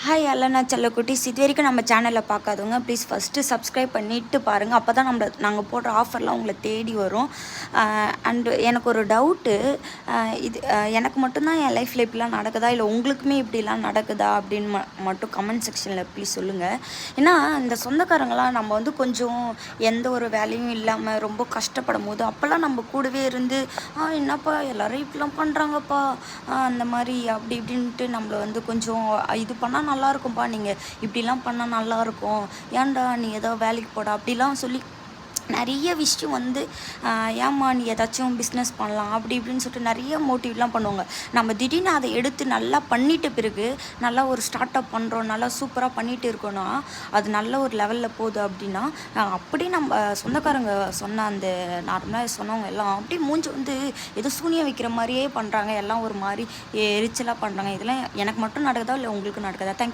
Hi எல்லாம் நான் செல்லக்குட்டீஸ். இது வரைக்கும் நம்ம சேனலில் பார்க்காதவங்க ப்ளீஸ் ஃபஸ்ட்டு சப்ஸ்கிரைப் பண்ணிவிட்டு பாருங்கள். அப்போ தான் நாங்கள் போடுற ஆஃபர்லாம் உங்களை தேடி வரும். அண்டு எனக்கு ஒரு டவுட்டு, இது எனக்கு மட்டும்தான் என் லைஃப்பில் இப்படிலாம் நடக்குதா, இல்லை உங்களுக்குமே இப்படிலாம் நடக்குதா அப்படின்னு மட்டும் கமெண்ட் செக்ஷனில் ப்ளீஸ் சொல்லுங்கள். ஏன்னா இந்த சொந்தக்காரங்களாம் நம்ம வந்து கொஞ்சம் எந்த ஒரு வேலையும் இல்லாமல் ரொம்ப கஷ்டப்படும் போது அப்போல்லாம் நம்ம கூடவே இருந்து என்னப்பா எல்லோரும் இப்படிலாம் பண்ணுறாங்கப்பா, அந்த மாதிரி அப்படி இப்படின்ட்டு நம்மளை வந்து கொஞ்சம் இது பண்ணால் நல்லாயிருக்கும்ப்பா, நீங்கள் இப்படிலாம் பண்ணால் நல்லாயிருக்கும், ஏன்டா நீ ஏதோ வேலைக்கு போடா அப்படிலாம் சொல்லி நிறைய விஷயம் வந்து ஏம்மா நீ ஏதாச்சும் பிஸ்னஸ் பண்ணலாம் அப்படி இப்படின்னு சொல்லிட்டு நிறைய மோட்டிவ்லாம் பண்ணுவாங்க. நம்ம திடீர்னு அதை எடுத்து நல்லா பண்ணிட்ட பிறகு நல்லா ஒரு ஸ்டார்ட் அப் பண்ணுறோம், நல்லா சூப்பராக பண்ணிகிட்டு இருக்கோன்னா அது நல்ல ஒரு லெவலில் போகுது அப்படின்னா அப்படியே நம்ம சொந்தக்காரங்க சொன்ன அந்த நார்மலாக சொன்னவங்க எல்லாம் அப்படியே மூஞ்சி வந்து ஏதோ சூனியம் வைக்கிற மாதிரியே பண்ணுறாங்க, எல்லாம் ஒரு மாதிரி எரிச்சலாக பண்ணுறாங்க. இதெல்லாம் எனக்கு மட்டும் நடக்குதா இல்லை உங்களுக்கு நடக்குதா? தேங்க்யூ.